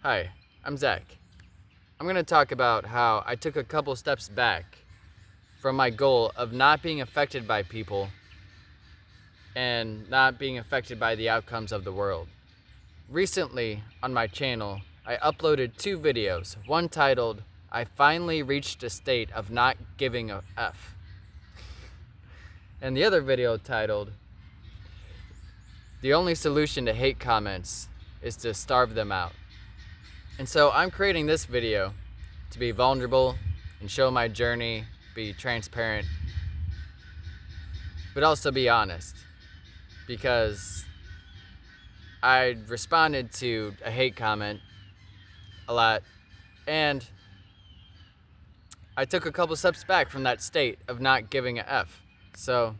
Hi, I'm Zach. I'm going to talk about how I took a couple steps back from my goal of not being affected by people and not being affected by the outcomes of the world. Recently, on my channel, I uploaded 2 videos, one titled, I finally reached a state of not giving a F, and the other video titled, the only solution to hate comments is to starve them out. And so I'm creating this video to be vulnerable and show my journey, be transparent, but also be honest, because I responded to a hate comment a lot, and I took a couple steps back from that state of not giving a F. So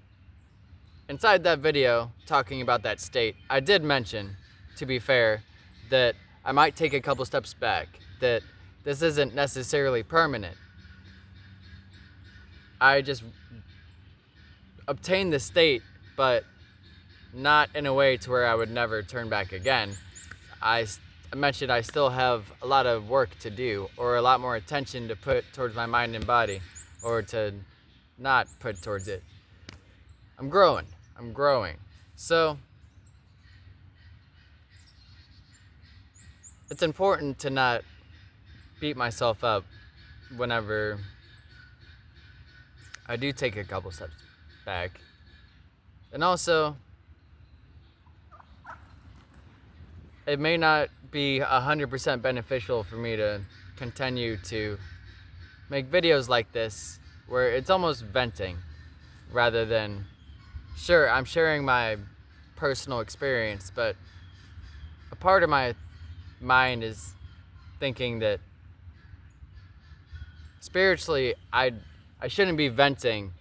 inside that video talking about that state, I did mention, to be fair, that I might take a couple steps back, that this isn't necessarily permanent. I just obtained the state, but not in a way to where I would never turn back again. I mentioned I still have a lot of work to do, or a lot more attention to put towards my mind and body, or to not put towards it. I'm growing. So it's important to not beat myself up whenever I do take a couple steps back. And also, it may not be 100% beneficial for me to continue to make videos like this where it's almost venting rather than, sure, I'm sharing my personal experience, but a part of my mind is thinking that spiritually I shouldn't be venting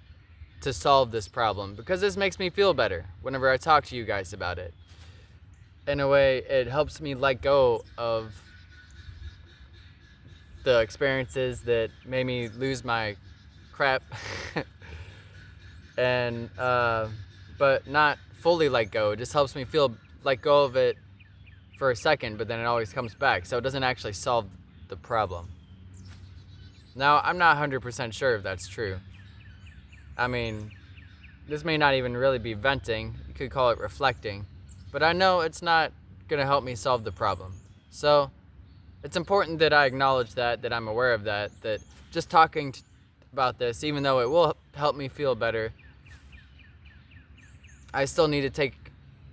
to solve this problem, because this makes me feel better whenever I talk to you guys about it. In a way, it helps me let go of the experiences that made me lose my crap and but not fully let go. It just helps me let go of it for a second, but then it always comes back, so it doesn't actually solve the problem. Now, I'm not 100% sure if that's true. I mean, this may not even really be venting. You could call it reflecting. But I know it's not going to help me solve the problem. So it's important that I acknowledge that I'm aware of that just talking about this, even though it will help me feel better, I still need to take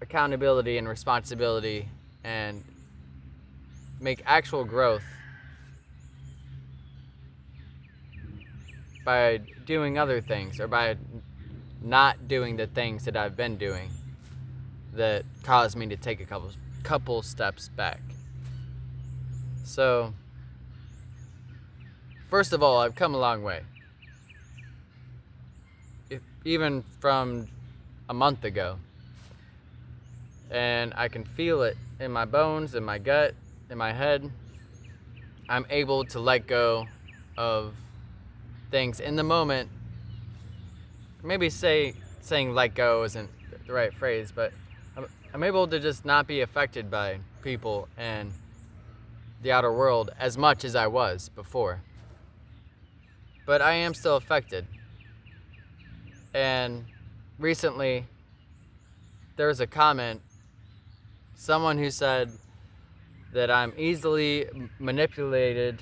accountability and responsibility and make actual growth by doing other things, or by not doing the things that I've been doing that caused me to take a couple steps back. So, first of all, I've come a long way. Even from a month ago. And I can feel it in my bones, in my gut, in my head. I'm able to let go of things in the moment. Maybe saying let go isn't the right phrase, but I'm able to just not be affected by people and the outer world as much as I was before. But I am still affected. And recently, there was a comment, someone who said that I'm easily manipulated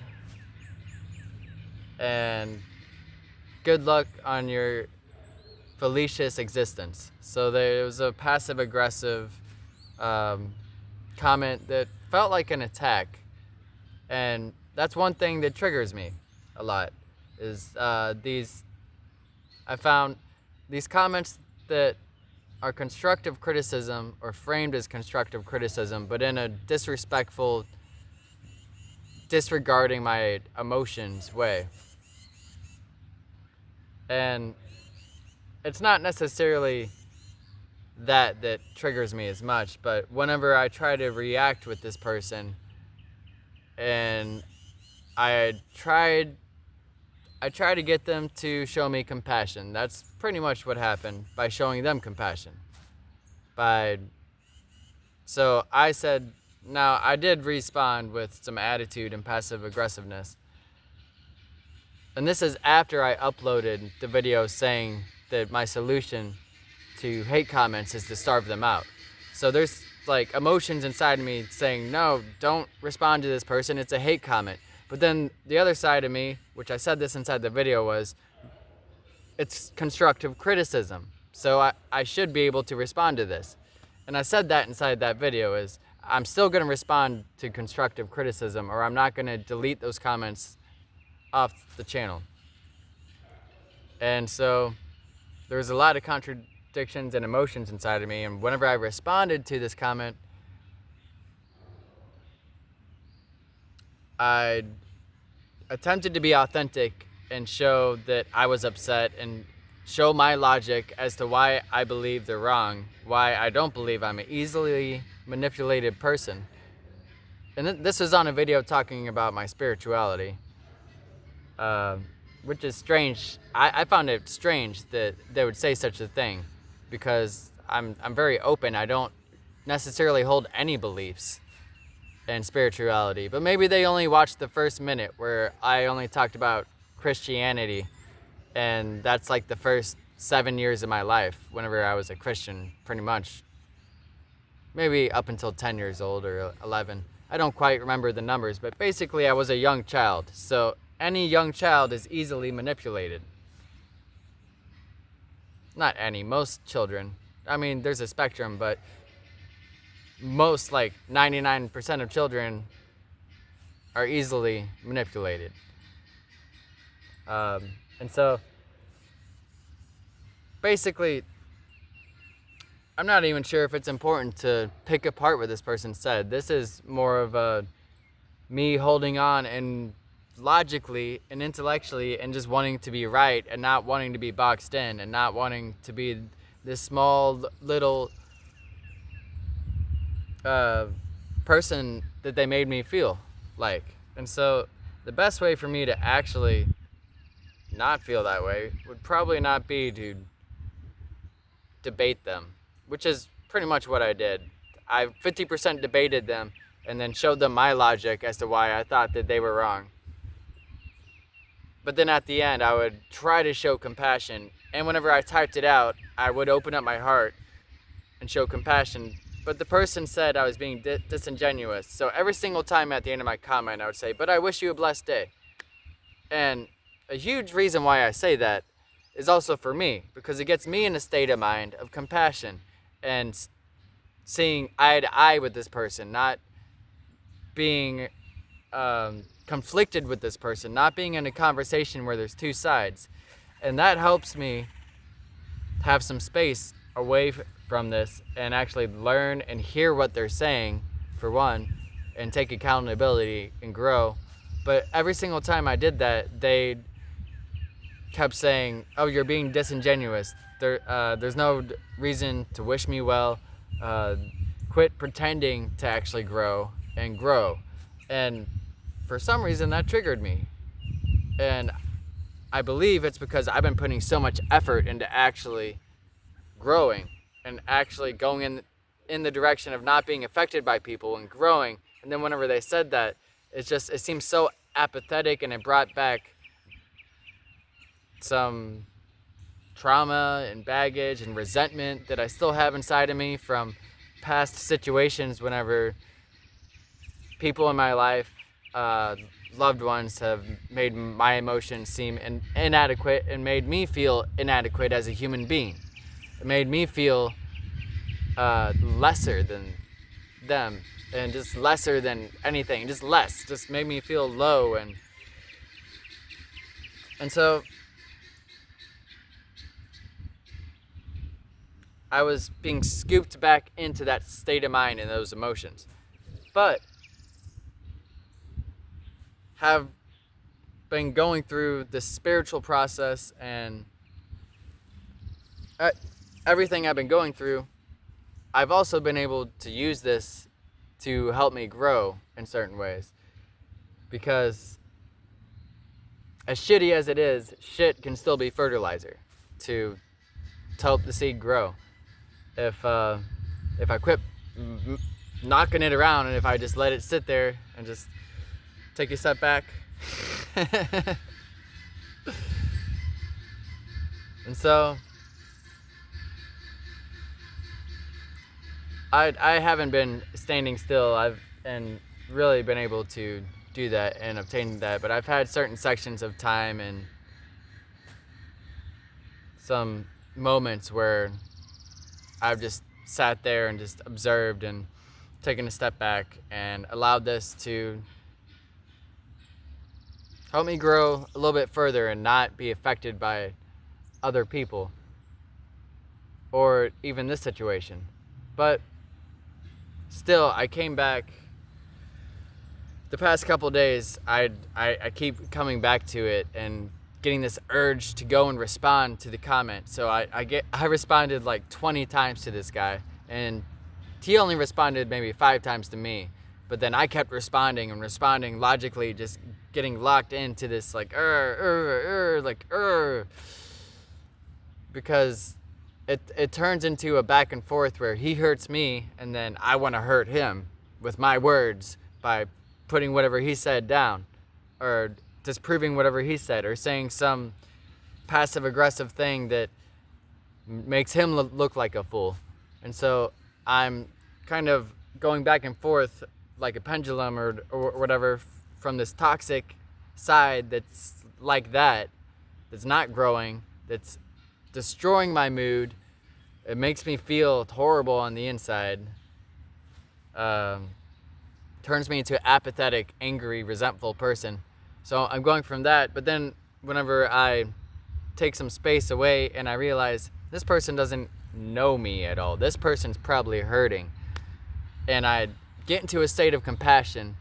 and good luck on your fallacious existence. So there was a passive-aggressive comment that felt like an attack. And that's one thing that triggers me a lot, is I found these comments that are constructive criticism, or framed as constructive criticism, but in a disrespectful, disregarding my emotions way. And it's not necessarily that triggers me as much, but whenever I try to react with this person, and I try to get them to show me compassion. That's pretty much what happened, by showing them compassion. So I said, Now, I did respond with some attitude and passive aggressiveness. And this is after I uploaded the video saying that my solution to hate comments is to starve them out. So there's like emotions inside of me saying, no, don't respond to this person, it's a hate comment. But then the other side of me, which I said this inside the video, was it's constructive criticism. So I should be able to respond to this. And I said that inside that video is I'm still going to respond to constructive criticism, or I'm not going to delete those comments off the channel. And so there was a lot of contradictions and emotions inside of me, and whenever I responded to this comment, I attempted to be authentic and show that I was upset and show my logic as to why I believe they're wrong, why I don't believe I'm an easily manipulated person. And this was on a video talking about my spirituality, which is strange. I found it strange that they would say such a thing, because I'm very open. I don't necessarily hold any beliefs in spirituality, but maybe they only watched the first minute where I only talked about Christianity, and that's like the first 7 years of my life whenever I was a Christian, pretty much. Maybe up until 10 years old or 11. I don't quite remember the numbers, but basically I was a young child. So any young child is easily manipulated. Not any, most children. I mean, there's a spectrum, but most, like 99% of children are easily manipulated. And so basically, I'm not even sure if it's important to pick apart what this person said. This is more of me holding on and logically and intellectually and just wanting to be right and not wanting to be boxed in and not wanting to be this small little person that they made me feel like. And so the best way for me to actually not feel that way would probably not be to debate them, which is pretty much what I did. I 50% debated them and then showed them my logic as to why I thought that they were wrong. But then at the end, I would try to show compassion. And whenever I typed it out, I would open up my heart and show compassion. But the person said I was being disingenuous. So every single time at the end of my comment, I would say, but I wish you a blessed day. And a huge reason why I say that is also for me, because it gets me in a state of mind of compassion and seeing eye to eye with this person, not being conflicted with this person, not being in a conversation where there's two sides. And that helps me have some space away from this and actually learn and hear what they're saying, for one, and take accountability and grow. But every single time I did that, they kept saying, oh, you're being disingenuous. There's no reason to wish me well. Quit pretending to actually grow and grow. And for some reason that triggered me. And I believe it's because I've been putting so much effort into actually growing and actually going in the direction of not being affected by people and growing. And then whenever they said that, it seems so apathetic, and it brought back some trauma and baggage and resentment that I still have inside of me from past situations whenever people in my life, loved ones, have made my emotions seem inadequate and made me feel inadequate as a human being. It made me feel lesser than them and just lesser than anything, just less, just made me feel low. And so I was being scooped back into that state of mind and those emotions. But have been going through this spiritual process, and everything I've been going through, I've also been able to use this to help me grow in certain ways. Because as shitty as it is, shit can still be fertilizer to help the seed grow. If I quit knocking it around, and if I just let it sit there and just take a step back. And so I haven't been standing still. I've really been able to do that and obtain that, but I've had certain sections of time and some moments where I've just sat there and just observed and taken a step back and allowed this to help me grow a little bit further and not be affected by other people or even this situation. But still, I came back the past couple days. I keep coming back to it and getting this urge to go and respond to the comment. So I responded like 20 times to this guy, and he only responded maybe 5 times to me. But then I kept responding and responding logically, just getting locked into this like because it turns into a back and forth where he hurts me and then I want to hurt him with my words by putting whatever he said down or disproving whatever he said or saying some passive aggressive thing that makes him look like a fool. And so I'm kind of going back and forth like a pendulum or whatever from this toxic side that's like that's not growing, that's destroying my mood. It makes me feel horrible on the inside. Turns me into an apathetic, angry, resentful person. So I'm going from that, but then whenever I take some space away and I realize this person doesn't know me at all, this person's probably hurting, and I get into a state of compassion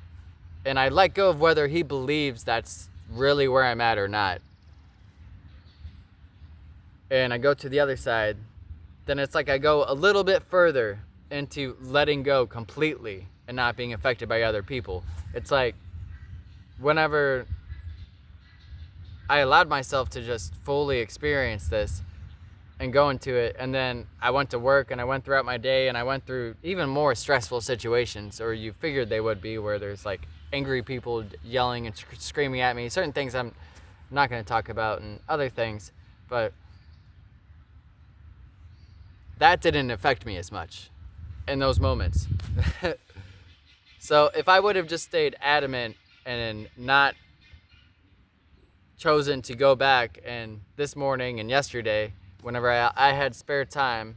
and I let go of whether he believes that's really where I'm at or not, and I go to the other side, then it's like I go a little bit further into letting go completely and not being affected by other people. It's like whenever I allowed myself to just fully experience this and go into it, and then I went to work and I went throughout my day and I went through even more stressful situations, or you figured they would be, where there's like angry people yelling and screaming at me, certain things I'm not going to talk about and other things, but that didn't affect me as much in those moments. So if I would have just stayed adamant and not chosen to go back, and this morning and yesterday, whenever I had spare time,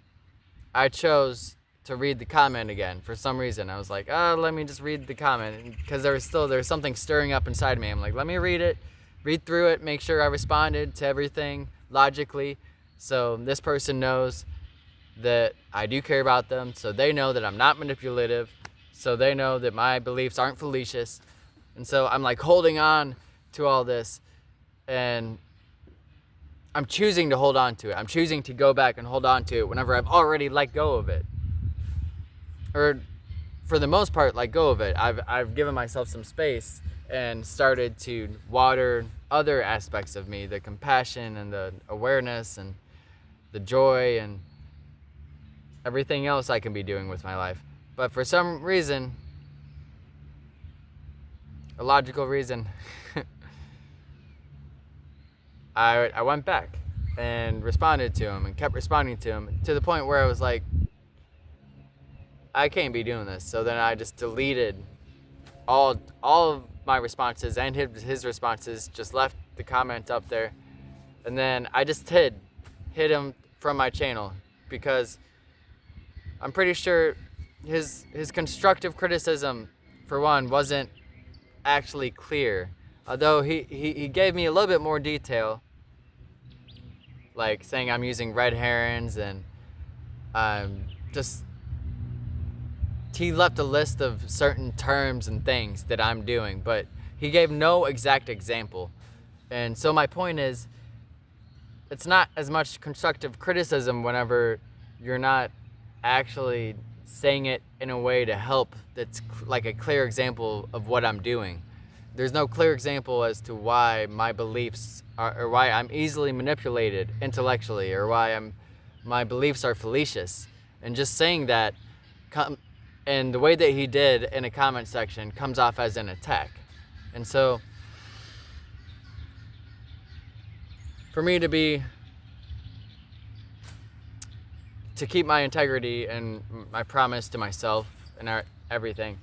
I chose to read the comment again for some reason. I was like, let me just read the comment, because there was something stirring up inside me. I'm like, let me read through it, make sure I responded to everything logically, so this person knows that I do care about them, so they know that I'm not manipulative, so they know that my beliefs aren't fallacious. And so I'm like holding on to all this, and I'm choosing to hold on to it. I'm choosing to go back and hold on to it whenever I've already let go of it, or for the most part let go of it. I've given myself some space and started to water other aspects of me, the compassion and the awareness and the joy and everything else I can be doing with my life. But for some reason, a logical reason, I went back and responded to him and kept responding to him to the point where I was like, I can't be doing this. So then I just deleted all of my responses and his responses, just left the comment up there, and then I just hid him from my channel, because I'm pretty sure his constructive criticism, for one, wasn't actually clear. Although he gave me a little bit more detail, like saying I'm using red herrings, and he left a list of certain terms and things that I'm doing, but he gave no exact example. And so my point is, it's not as much constructive criticism whenever you're not actually saying it in a way to help, that's like a clear example of what I'm doing. There's no clear example as to why my beliefs are, or why I'm easily manipulated intellectually, or why my beliefs are fallacious. And just saying that And the way that he did in a comment section comes off as an attack. And so, for me to keep my integrity and my promise to myself and everything,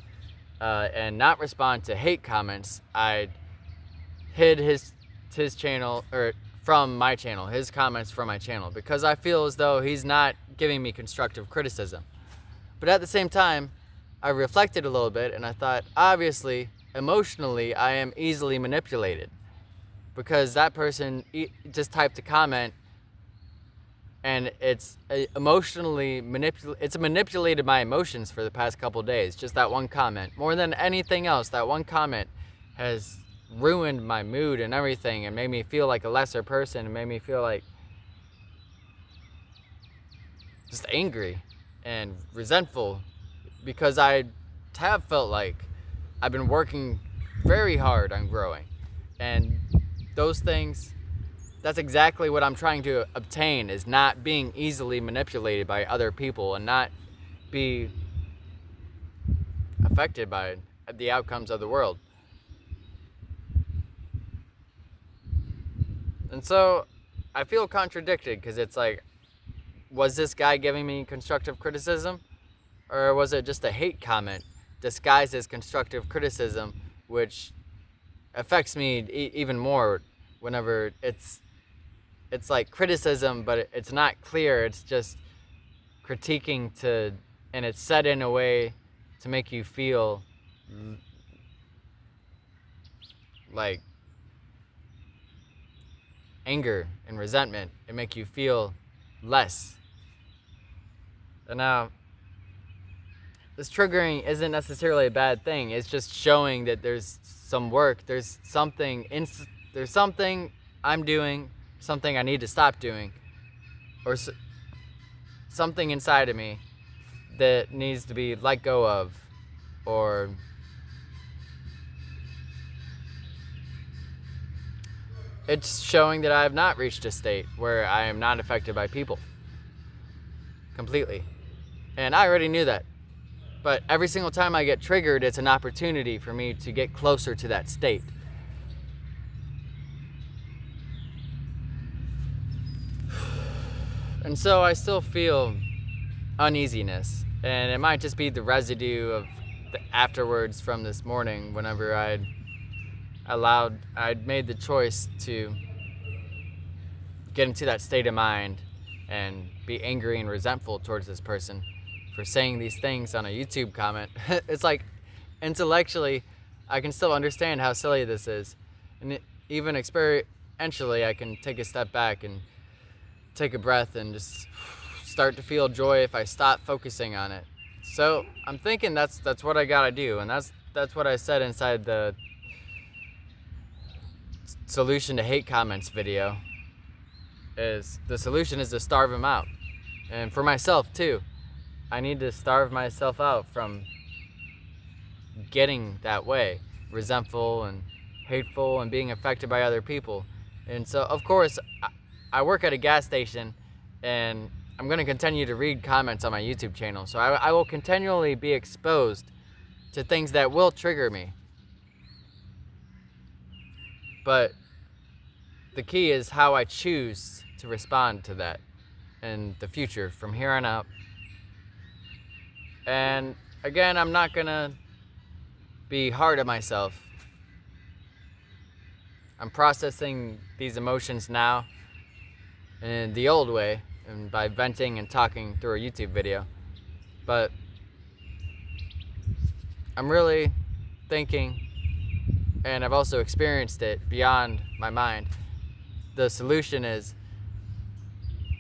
and not respond to hate comments, I hid his channel, or from my channel, his comments from my channel, because I feel as though he's not giving me constructive criticism. But at the same time, I reflected a little bit and I thought, obviously, emotionally, I am easily manipulated, because that person just typed a comment and it's manipulated my emotions for the past couple days. Just that one comment. More than anything else, that one comment has ruined my mood and everything, and made me feel like a lesser person, and made me feel like just angry and resentful, because I have felt like I've been working very hard on growing, and those things, that's exactly what I'm trying to obtain, is not being easily manipulated by other people and not be affected by the outcomes of the world. And so I feel contradicted, because it's like, was this guy giving me constructive criticism? Or was it just a hate comment disguised as constructive criticism, which affects me even more whenever it's like criticism, but it's not clear. It's just critiquing and it's said in a way to make you feel like anger and resentment, and make you feel less. And now, this triggering isn't necessarily a bad thing. It's just showing that there's some work, there's something I'm doing, something I need to stop doing, or something inside of me that needs to be let go of, or it's showing that I have not reached a state where I am not affected by people completely. And I already knew that. But every single time I get triggered, it's an opportunity for me to get closer to that state. And so I still feel uneasiness. And it might just be the residue of the afterwards from this morning, whenever I'd made the choice to get into that state of mind and be angry and resentful towards this person for saying these things on a YouTube comment. It's like, intellectually, I can still understand how silly this is. And even experientially, I can take a step back and take a breath and just start to feel joy if I stop focusing on it. So I'm thinking that's what I gotta do, and that's what I said inside the solution to hate comments video. Is the solution is to starve them out. And for myself too, I need to starve myself out from getting that way, resentful and hateful and being affected by other people. And so, of course, I work at a gas station, and I'm going to continue to read comments on my YouTube channel. So I will continually be exposed to things that will trigger me. But the key is how I choose to respond to that in the future from here on out. And again, I'm not going to be hard on myself. I'm processing these emotions now in the old way, and by venting and talking through a YouTube video. But I'm really thinking, and I've also experienced it beyond my mind. The solution is,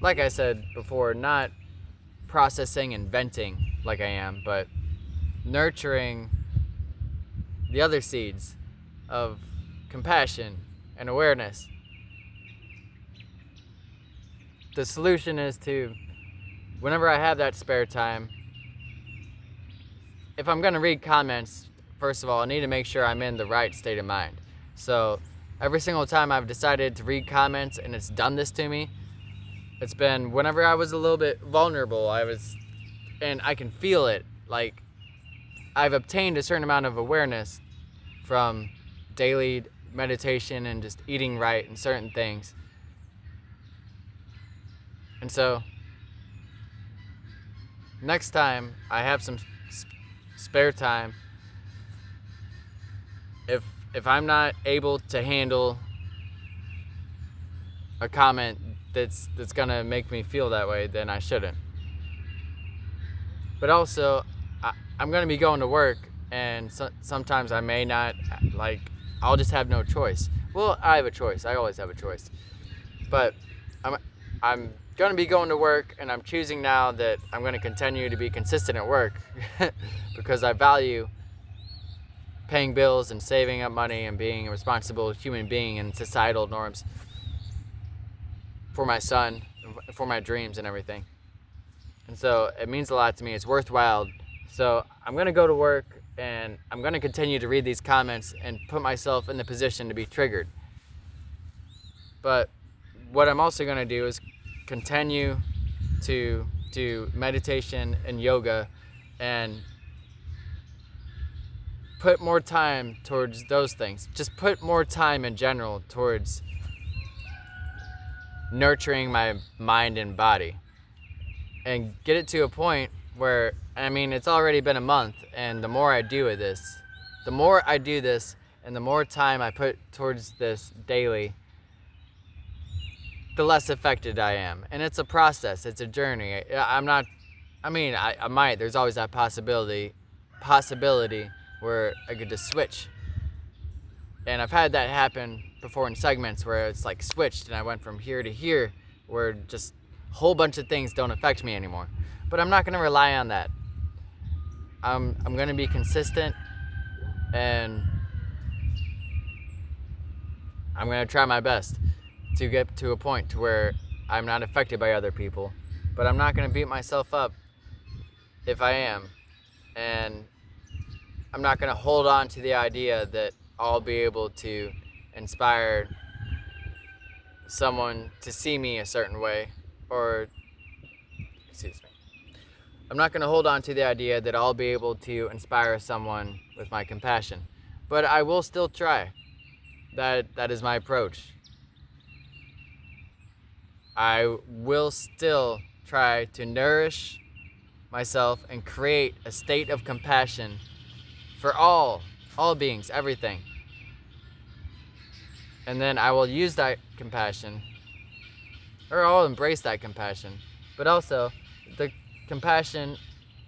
like I said before, not processing and venting like I am, but nurturing the other seeds of compassion and awareness. The solution is to, whenever I have that spare time, if I'm going to read comments, first of all, I need to make sure I'm in the right state of mind. So every single time I've decided to read comments and it's done this to me, it's been whenever I was a little bit vulnerable. And I can feel it, like I've obtained a certain amount of awareness from daily meditation and just eating right and certain things. And so next time I have some spare time, if I'm not able to handle a comment that's gonna make me feel that way, then I shouldn't. But also, I'm gonna be going to work, and sometimes I may not, like, I'll just have no choice. Well, I have a choice. I always have a choice. But I'm gonna be going to work, and I'm choosing now that I'm gonna continue to be consistent at work because I value paying bills and saving up money and being a responsible human being and societal norms for my son, for my dreams and everything. And so it means a lot to me. It's worthwhile. So I'm going to go to work, and I'm going to continue to read these comments and put myself in the position to be triggered. But what I'm also going to do is continue to do meditation and yoga and put more time towards those things. Just put more time in general towards nurturing my mind and body. And get it to a point where, I mean, it's already been a month, and the more I do this, and the more time I put towards this daily, the less affected I am. And it's a process, it's a journey. I might, there's always that possibility where I could just switch. And I've had that happen before in segments where it's like switched and I went from here to here, where just a whole bunch of things don't affect me anymore. But I'm not going to rely on that. I'm going to be consistent, and I'm going to try my best to get to a point to where I'm not affected by other people. But I'm not going to beat myself up if I am. And I'm not going to hold on to the idea that I'll be able to inspire someone to see me a certain way, I'm not going to hold on to the idea that I'll be able to inspire someone with my compassion. But I will still try. That is my approach. I will still try to nourish myself and create a state of compassion for all beings, everything. And then I will use that compassion, or I'll embrace that compassion. But also, the compassion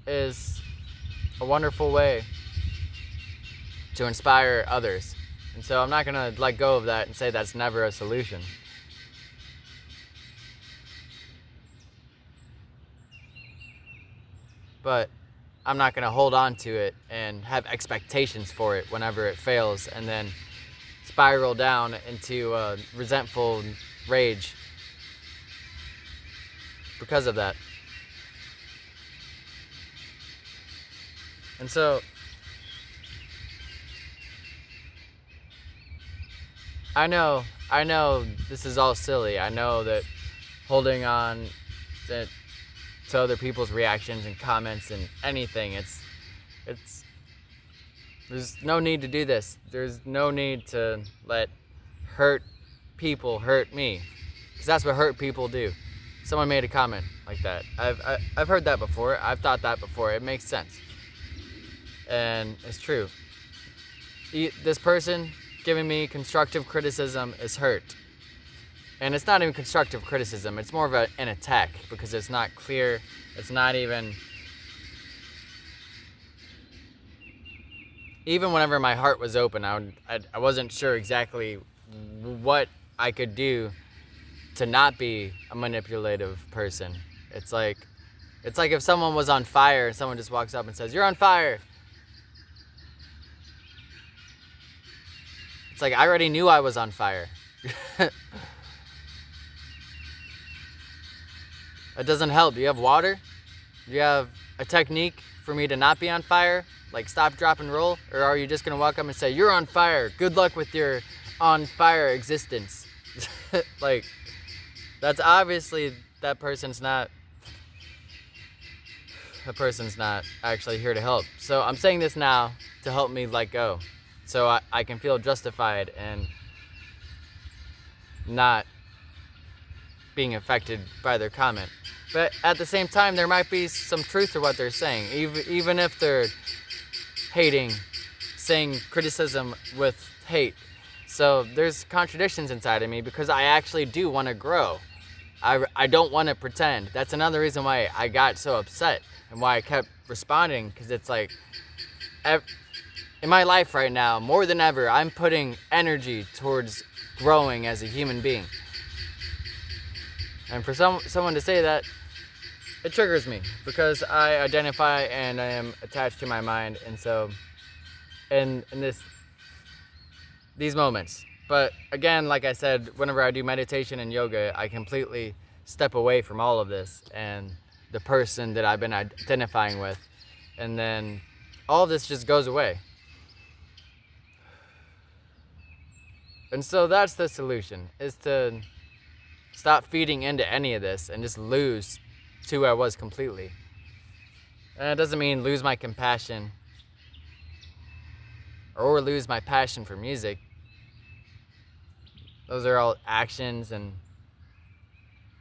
is a wonderful way to inspire others. And so I'm not going to let go of that and say that's never a solution. But I'm not going to hold on to it and have expectations for it whenever it fails and then spiral down into a resentful rage because of that. And so I know this is all silly. I know that holding on to other people's reactions and comments and anything, it's there's no need to do this. There's no need to let hurt people hurt me, because that's what hurt people do. Someone made a comment like that. I've heard that before. I've thought that before. It makes sense, and it's true. This person giving me constructive criticism is hurt, and it's not even constructive criticism. It's more of an attack, because it's not clear. It's not even whenever my heart was open, I wasn't sure exactly what I could do to not be a manipulative person. It's like if someone was on fire and someone just walks up and says, "You're on fire." It's like I already knew I was on fire. It doesn't help. Do you have water? Do you have a technique for me to not be on fire? Like stop, drop, and roll? Or are you just going to walk up and say, "You're on fire. Good luck with your on fire existence"? Like, that's obviously that person's not the person's not actually here to help. So I'm saying this now to help me let go, so I can feel justified and not being affected by their comment. But at the same time, there might be some truth to what they're saying, even if they're hating, saying criticism with hate. So there's contradictions inside of me because I actually do want to grow. I don't want to pretend. That's another reason why I got so upset and why I kept responding, because it's like, in my life right now, more than ever, I'm putting energy towards growing as a human being. And for someone to say that, it triggers me, because I identify and I am attached to my mind. And so in these moments. But again, like I said, whenever I do meditation and yoga, I completely step away from all of this and the person that I've been identifying with. And then all of this just goes away. And so that's the solution, is to stop feeding into any of this and just lose to who I was completely. And it doesn't mean lose my compassion or lose my passion for music. Those are all actions and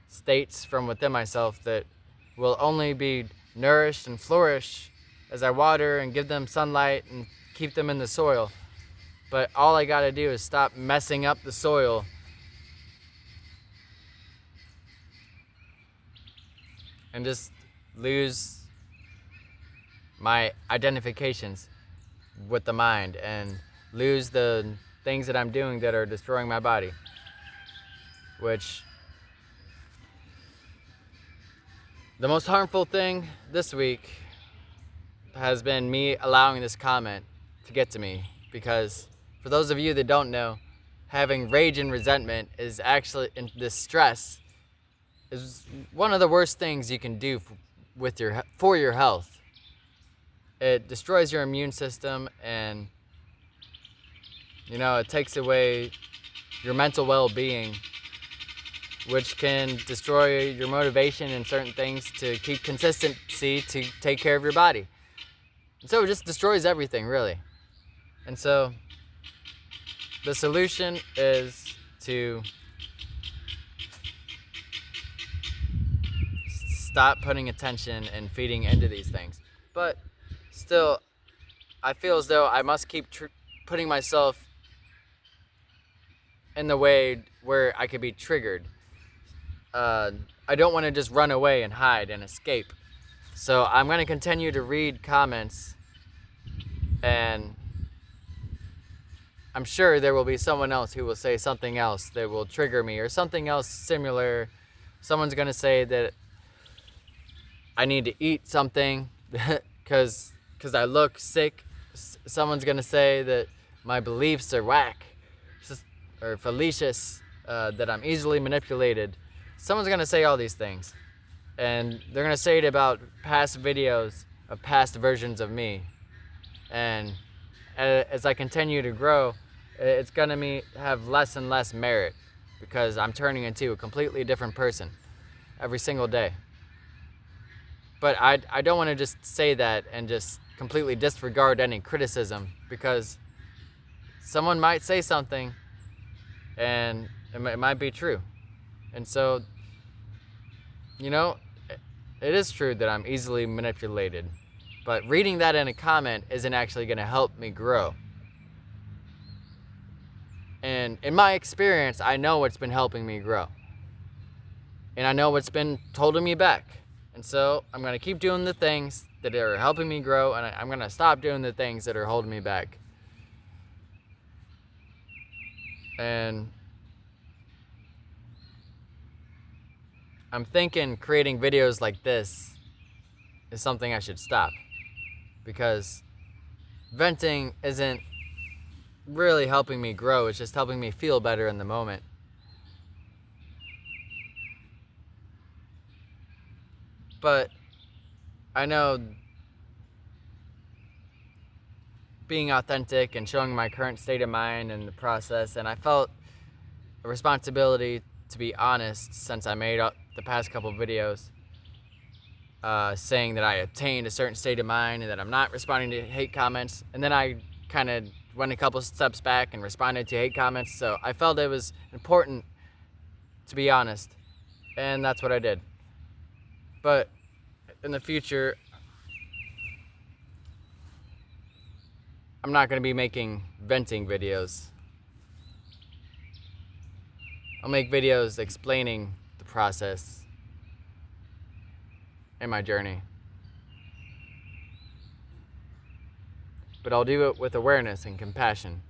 states from within myself that will only be nourished and flourish as I water and give them sunlight and keep them in the soil. But all I gotta do is stop messing up the soil and just lose my identifications with the mind and lose the things that I'm doing that are destroying my body. Which, the most harmful thing this week has been me allowing this comment to get to me, because for those of you that don't know, having rage and resentment is actually, and this stress is one of the worst things you can do for your health. It destroys your immune system, and it takes away your mental well-being, which can destroy your motivation in certain things to keep consistency to take care of your body. And so it just destroys everything, really. And so the solution is to stop putting attention and feeding into these things. But still, I feel as though I must keep putting myself in the way where I could be triggered. I don't want to just run away and hide and escape. So I'm going to continue to read comments, and I'm sure there will be someone else who will say something else that will trigger me, or something else similar. Someone's going to say that I need to eat something because I look sick. Someone's going to say that my beliefs are whack or fallacious, that I'm easily manipulated. Someone's going to say all these things. And they're going to say it about past videos of past versions of me. And as I continue to grow, it's going to have less and less merit, because I'm turning into a completely different person every single day. But I don't want to just say that and just completely disregard any criticism, because someone might say something and it might be true. And so, it is true that I'm easily manipulated, but reading that in a comment isn't actually going to help me grow. And in my experience, I know what's been helping me grow. And I know what's been holding me back. And so I'm going to keep doing the things that are helping me grow, and I'm going to stop doing the things that are holding me back. And I'm thinking creating videos like this is something I should stop, because venting isn't really helping me grow. It's just helping me feel better in the moment. But I know being authentic and showing my current state of mind and the process, and I felt a responsibility to be honest since I made the past couple videos. saying that I attained a certain state of mind and that I'm not responding to hate comments. And then I kind of went a couple steps back and responded to hate comments. So I felt it was important to be honest, and that's what I did. But in the future, I'm not going to be making venting videos. I'll make videos explaining the process and my journey. But I'll do it with awareness and compassion.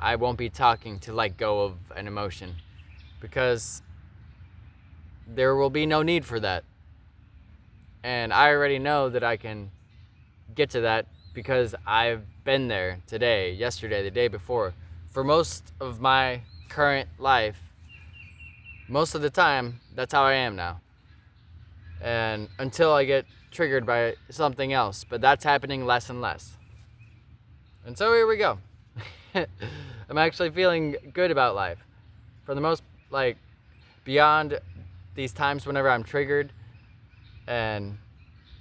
I won't be talking to let go of an emotion, because there will be no need for that. And I already know that I can get to that because I've been there today, yesterday, the day before. For most of my current life, most of the time, that's how I am now. And until I get triggered by something else, but that's happening less and less. And so here we go. I'm actually feeling good about life. For the most, beyond these times whenever I'm triggered, and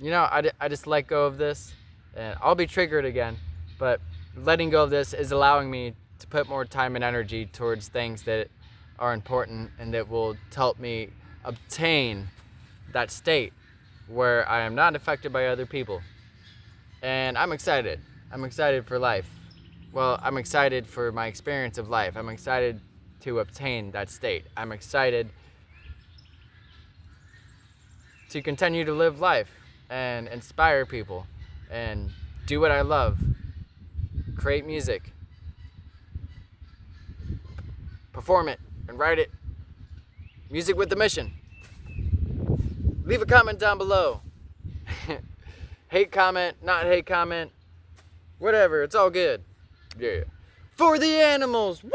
I just let go of this, and I'll be triggered again, but letting go of this is allowing me to put more time and energy towards things that are important and that will help me obtain that state where I am not affected by other people. And I'm excited. I'm excited for life. Well, I'm excited for my experience of life. I'm excited to obtain that state. I'm excited to continue to live life and inspire people and do what I love. Create music. Perform it and write it. Music with a mission. Leave a comment down below. Hate comment, not hate comment. Whatever, it's all good. Yeah. For the animals. Woo!